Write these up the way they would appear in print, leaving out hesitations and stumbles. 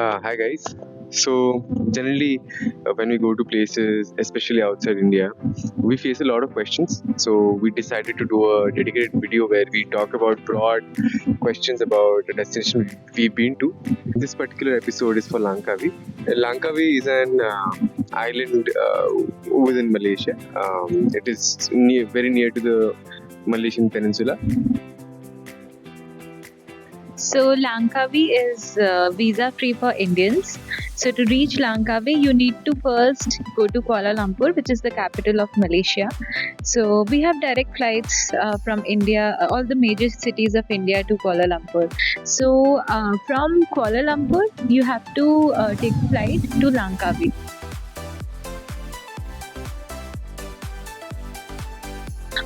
Hi guys. So generally, when we go to places, especially outside India, we face a lot of questions. So we decided to do a dedicated video where we talk about broad questions about the destination we've been to. This particular episode is for Langkawi. Langkawi is an island within Malaysia. It is very near to the Malaysian peninsula. So Langkawi is visa free for Indians. So to reach Langkawi, you need to first go to Kuala Lumpur, which is the capital of Malaysia. So we have direct flights from India, all the major cities of India to Kuala Lumpur. So from Kuala Lumpur, you have to take a flight to Langkawi.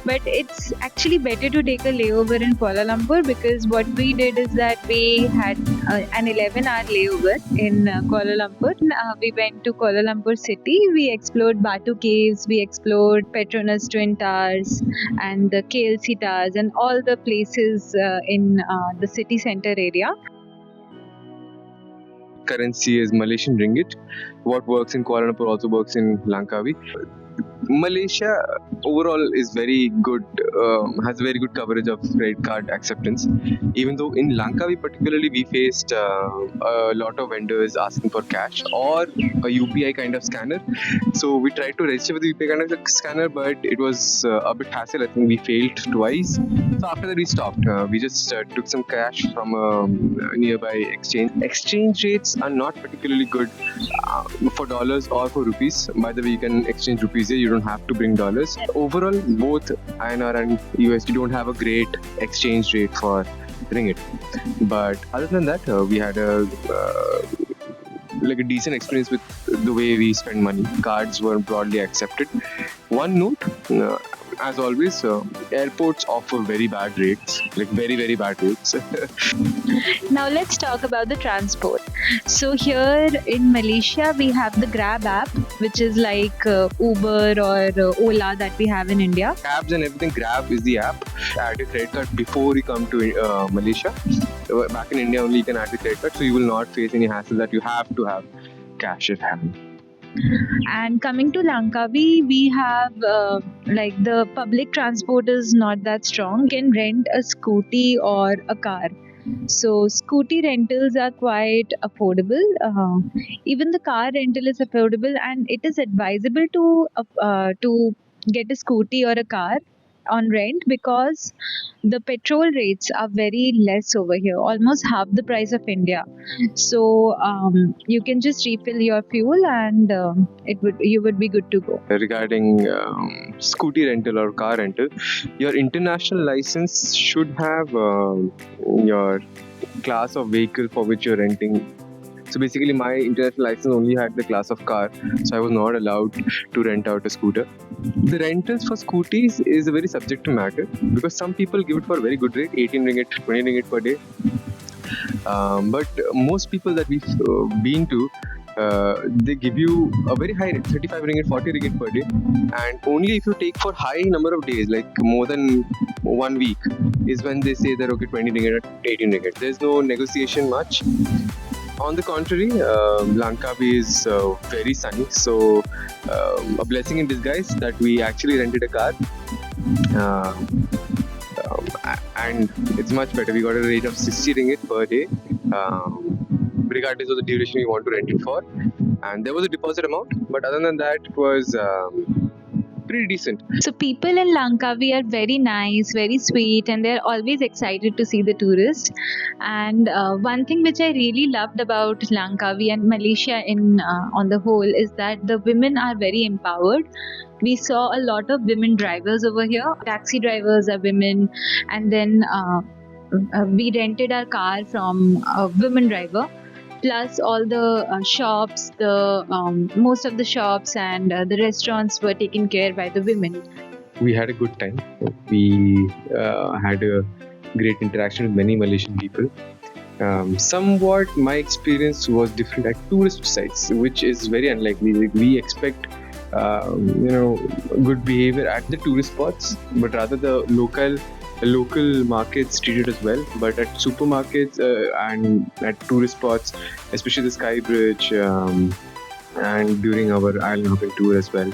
But it's actually better to take a layover in Kuala Lumpur, because what we did is that we had an 11-hour layover in Kuala Lumpur. We went to Kuala Lumpur city. We explored Batu Caves, we explored Petronas Twin Towers and the KLC Towers and all the places in the city center area. Currency is Malaysian ringgit. What works in Kuala Lumpur also works in Langkawi. Malaysia overall is very good, has very good coverage of credit card acceptance. Even though in Langkawi particularly we faced a lot of vendors asking for cash or a UPI kind of scanner. So we tried to register with the UPI kind of scanner, but it was a bit hassle. I think we failed twice. So after that we stopped. We just took some cash from a nearby exchange. Exchange rates are not particularly good for dollars or for rupees. By the way, you can exchange rupees here. You don't have to bring dollars. Overall, both INR and USD don't have a great exchange rate for ringgit. But other than that, we had a decent experience with the way we spend money. Cards were broadly accepted. One note, as always, airports offer very bad rates, like very, very bad rates. Now let's talk about the transport. So here in Malaysia, we have the Grab app, which is like Uber or Ola that we have in India. Cabs and everything, Grab is the app. Add a credit card before you come to Malaysia. Back in India only you can add the credit card, so you will not face any hassle that you have to have cash at hand. And coming to Langkawi, we have like the public transport is not that strong. You can rent a scooty or a car. So scooty rentals are quite affordable. Even the car rental is affordable, and it is advisable to get a scooty or a car on rent, because the petrol rates are very less over here, almost half the price of India. So you can just refill your fuel and you would be good to go. Regarding scooty rental or car rental, your international license should have your class of vehicle for which you're renting. So basically my international license only had the class of car, so I was not allowed to rent out a scooter. The rentals for scooties is a very subjective matter, because some people give it for a very good rate, 18 ringgit, 20 ringgit per day. But most people that we've been to, they give you a very high rate, 35 ringgit, 40 ringgit per day, and only if you take for high number of days, like more than 1 week, is when they say that okay, 20 ringgit or 18 ringgit. There's no negotiation much. On the contrary, Langkawi is very sunny, so a blessing in disguise that we actually rented a car, and it's much better. We got a rate of 60 ringgit per day, regardless of the duration we want to rent it for, and there was a deposit amount, but other than that it was pretty decent. So people in Langkawi are very nice, very sweet, and they're always excited to see the tourists. And one thing which I really loved about Langkawi and Malaysia on the whole is that the women are very empowered. We saw a lot of women drivers over here. Taxi drivers are women, and then we rented our car from a women driver. Plus all the shops, most of the shops and the restaurants were taken care by the women. We had a good time. We had a great interaction with many Malaysian people. Somewhat my experience was different at tourist sites, which is very unlikely. Like, we expect good behavior at the tourist spots, but rather the local local markets treated us well, but at supermarkets and at tourist spots, especially the Sky Bridge, and during our island hopping tour as well,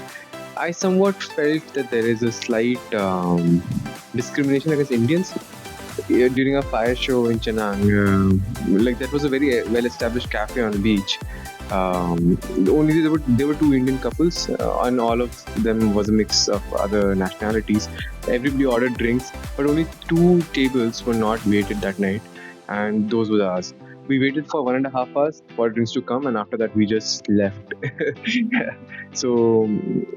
I somewhat felt that there is a slight discrimination against Indians. During a fire show in Chennai, like that was a very well-established cafe on the beach. Only there were two Indian couples, and all of them was a mix of other nationalities. Everybody ordered drinks, but only two tables were not waited that night, and those were ours. We waited for 1.5 hours for drinks to come, and after that we just left. So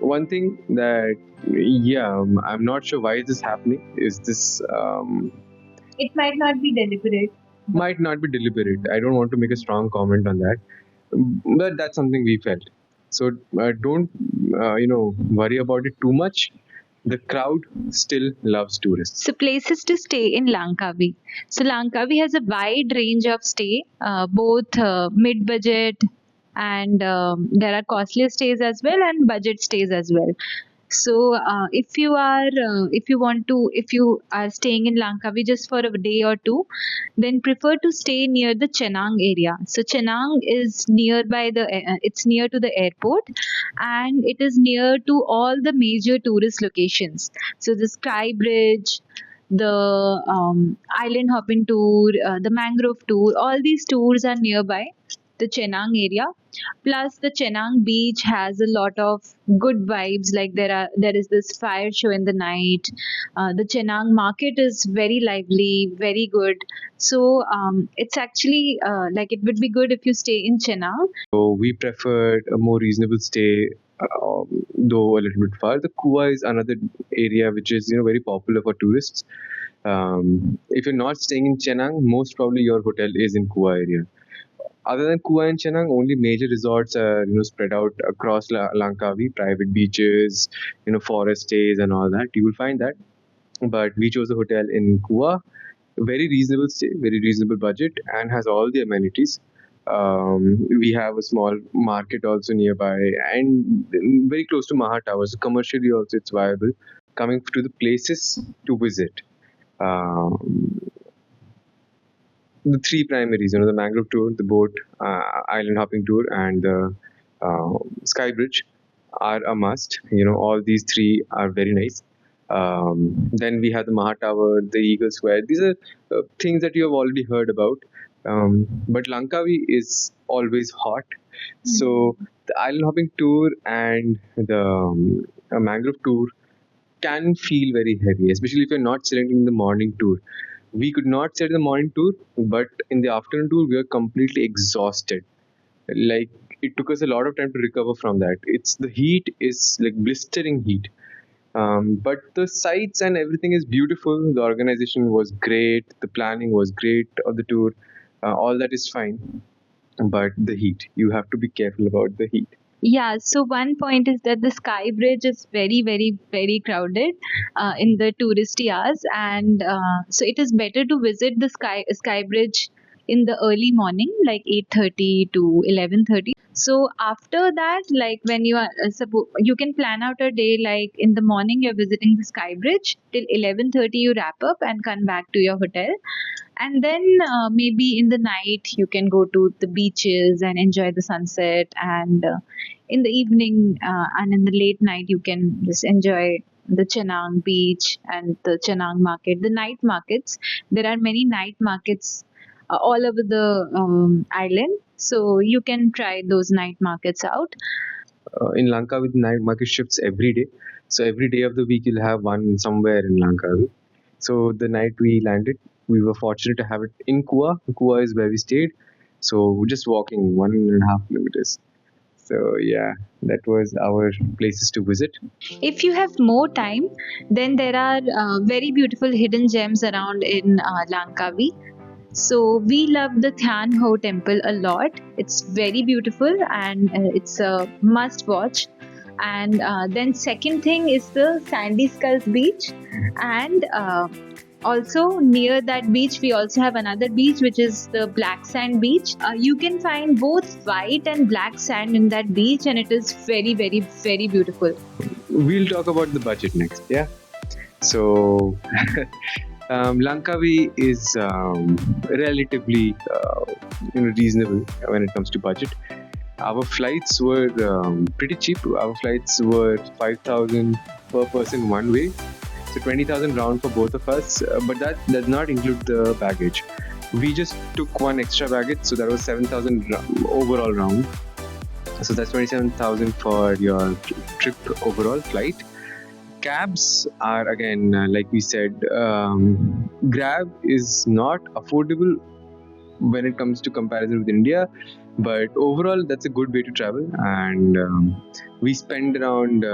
one thing that, yeah, I'm not sure why this is happening. Is this It might not be deliberate. might not be deliberate. I don't want to make a strong comment on that, but that's something we felt. So don't worry about it too much. The crowd still loves tourists. So places to stay in Langkawi. So Langkawi has a wide range of stay, both mid-budget and there are costlier stays as well and budget stays as well. So if you are staying in Langkawi just for a day or two, then prefer to stay near the Chenang area. So Chenang is it's near to the airport, and it is near to all the major tourist locations. So the Sky Bridge, the island hopping tour, the mangrove tour, all these tours are nearby the Chenang area. Plus, the Chenang beach has a lot of good vibes. Like there is this fire show in the night. The Chenang market is very lively, very good. So it's actually like it would be good if you stay in Chenang. So we preferred a more reasonable stay, though a little bit far. The Kua is another area which is very popular for tourists. If you're not staying in Chenang, most probably your hotel is in Kua area. Other than Kua and Chenang, only major resorts are spread out across Langkawi, private beaches, forest stays and all that. You will find that. But we chose a hotel in Kua, very reasonable stay, very reasonable budget, and has all the amenities. We have a small market also nearby, and very close to Maha Towers. Commercially also, it's viable. Coming to the places to visit. The three primaries, the mangrove tour, the boat, island hopping tour, and the sky bridge are a must. All these three are very nice. Then we have the Maha Tower, the Eagle Square. These are things that you have already heard about. But Langkawi is always hot. So the island hopping tour and the mangrove tour can feel very heavy, especially if you're not selecting the morning tour. We could not set the morning tour, but in the afternoon tour, we were completely exhausted. Like it took us a lot of time to recover from that. The heat is like blistering heat. But the sights and everything is beautiful. The organization was great. The planning was great of the tour. All that is fine. But the heat, you have to be careful about the heat. Yeah, so one point is that the Sky Bridge is very, very, very crowded in the touristy hours, and so it is better to visit the Sky Bridge in the early morning, like 8:30 to 11:30. So after that, like when you are you can plan out a day like in the morning you're visiting the Sky Bridge till 11:30 you wrap up and come back to your hotel, and then maybe in the night you can go to the beaches and enjoy the sunset, and in the evening and in the late night you can just enjoy the Chenang beach and the Chenang market, the night markets. There are many night markets all over the island, so you can try those night markets out. In Langkawi, the night market shifts every day. So every day of the week, you'll have one somewhere in Langkawi. So the night we landed, we were fortunate to have it in Kua. Kua is where we stayed. So we're just walking 1.5 kilometers. So yeah, that was our places to visit. If you have more time, then there are very beautiful hidden gems around in Langkawi. So we love the Thyan Ho temple a lot. It's very beautiful and it's a must watch. And then second thing is the Sandy Skulls beach, and also near that beach we also have another beach which is the black sand beach. You can find both white and black sand in that beach, and it is very, very, very beautiful. We'll talk about the budget next. Yeah, so Langkawi is relatively reasonable when it comes to budget. Our flights were pretty cheap. Our flights were 5,000 per person one way, so 20,000 round for both of us. But that does not include the baggage. We just took one extra baggage, so that was 7,000 overall round. So that's 27,000 for your trip overall flight. Cabs are again, like we said, Grab is not affordable when it comes to comparison with India, but overall that's a good way to travel. And we spend around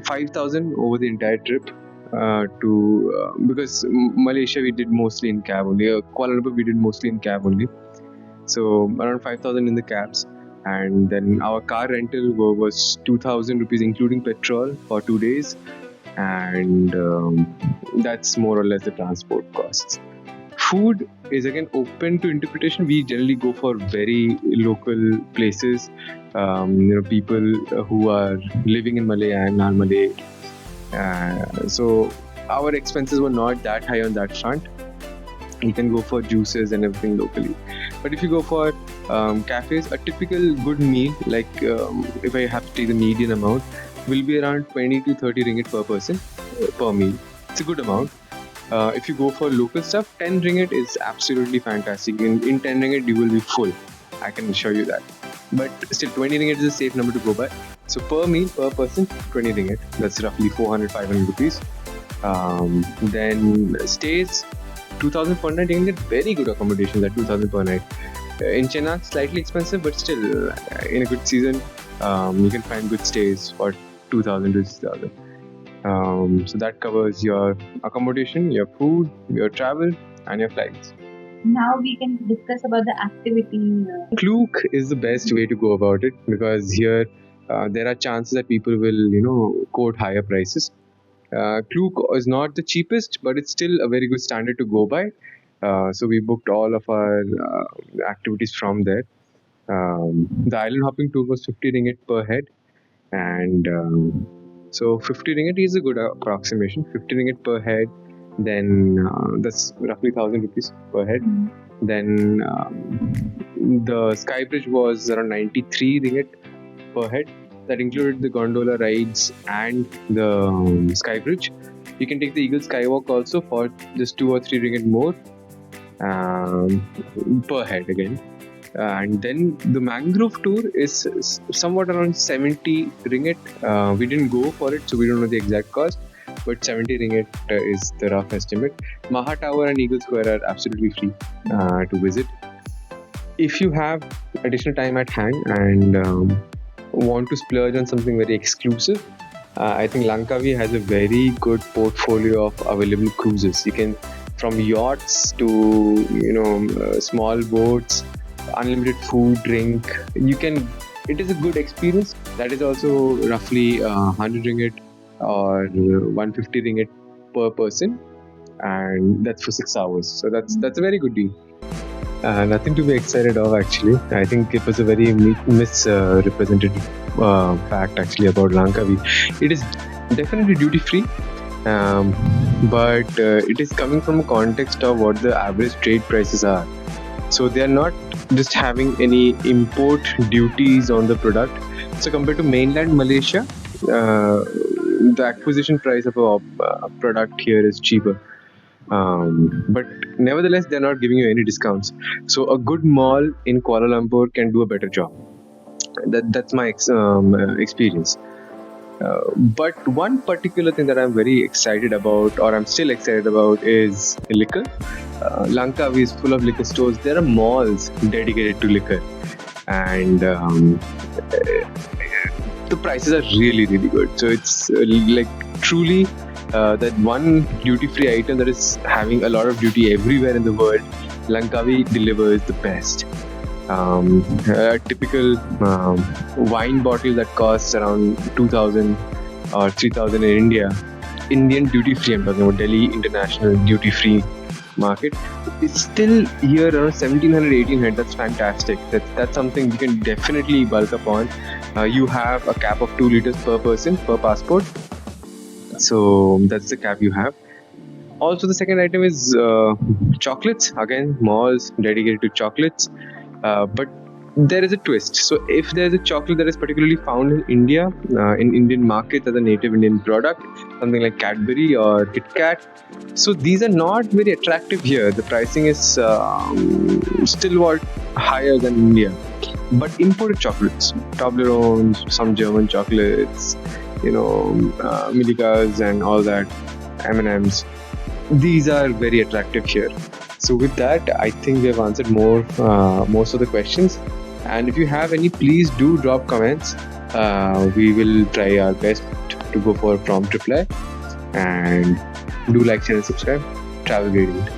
5,000 over the entire trip. Because Malaysia we did mostly in cab only. Kuala Lumpur we did mostly in cab only. So around 5,000 in the cabs, and then our car rental was 2,000 rupees including petrol for 2 days, and that's more or less the transport costs. Food is again open to interpretation. We generally go for very local places. People who are living in Malay and are Malay. So our expenses were not that high on that front. You can go for juices and everything locally. But if you go for cafes, a typical good meal, like if I have to take the median amount, will be around 20 to 30 ringgit per person per meal. It's a good amount. If you go for local stuff, 10 ringgit is absolutely fantastic. In 10 ringgit, you will be full. I can assure you that. But still, 20 ringgit is a safe number to go by. So per meal, per person, 20 ringgit. That's roughly 400, 500 rupees. Then stays, 2,000 per night. You can get very good accommodations at 2,000 per night. In Chennai, slightly expensive, but still, in a good season, you can find good stays for 2,000 to 6,000. So that covers your accommodation, your food, your travel, and your flights. Now we can discuss about the activity. Klook is the best way to go about it, because here there are chances that people will, quote higher prices. Klook is not the cheapest, but it's still a very good standard to go by. So we booked all of our activities from there. The island hopping tour was 50 ringgit per head, and so 50 ringgit is a good approximation. 50 ringgit per head, then that's roughly 1,000 rupees per head. Then the sky bridge was around 93 ringgit per head. That included the gondola rides and the sky bridge. You can take the Eagle Skywalk also for just 2 or 3 ringgit more per head again. And then the mangrove tour is somewhat around 70 ringgit. We didn't go for it, so we don't know the exact cost, but 70 ringgit is the rough estimate. Maha Tower and Eagle Square are absolutely free to visit. If you have additional time at hand and want to splurge on something very exclusive, I think Langkawi has a very good portfolio of available cruises. You can, from yachts to small boats, unlimited food, drink. It is a good experience. That is also roughly 100 ringgit or 150 ringgit per person, and that's for 6 hours. So that's a very good deal. Nothing to be excited of, actually. I think it was a very misrepresented fact actually about Langkawi. It is definitely duty free, but it is coming from a context of what the average trade prices are. So they are not just having any import duties on the product. So compared to mainland Malaysia, the acquisition price of a product here is cheaper. But nevertheless, they're not giving you any discounts. So a good mall in Kuala Lumpur can do a better job. That's my experience. But one particular thing that I'm very excited about, or I'm still excited about, is liquor. Langkawi is full of liquor stores. There are malls dedicated to liquor, and the prices are really, really good. So it's like truly that one duty-free item that is having a lot of duty everywhere in the world. Langkawi delivers the best. A typical wine bottle that costs around 2,000 or 3,000 in India, Indian duty-free, I'm talking about Delhi International Duty-Free Market, it's still here around 1,700, 1,800. That's fantastic. That's something you can definitely bulk up on. You have a cap of 2 liters per person per passport. So that's the cap you have. Also, the second item is chocolates. Again, malls dedicated to chocolates. But there is a twist. So, if there is a chocolate that is particularly found in India, in Indian markets as a native Indian product, something like Cadbury or Kit Kat, so these are not very attractive here. The pricing is still what higher than India. But imported chocolates, Toblerones, some German chocolates, Milikas and all that, M&Ms, these are very attractive here. So with that, I think we have answered most of the questions. And if you have any, please do drop comments. We will try our best to go for a prompt reply. And do like, share, and subscribe. Travel Gradient.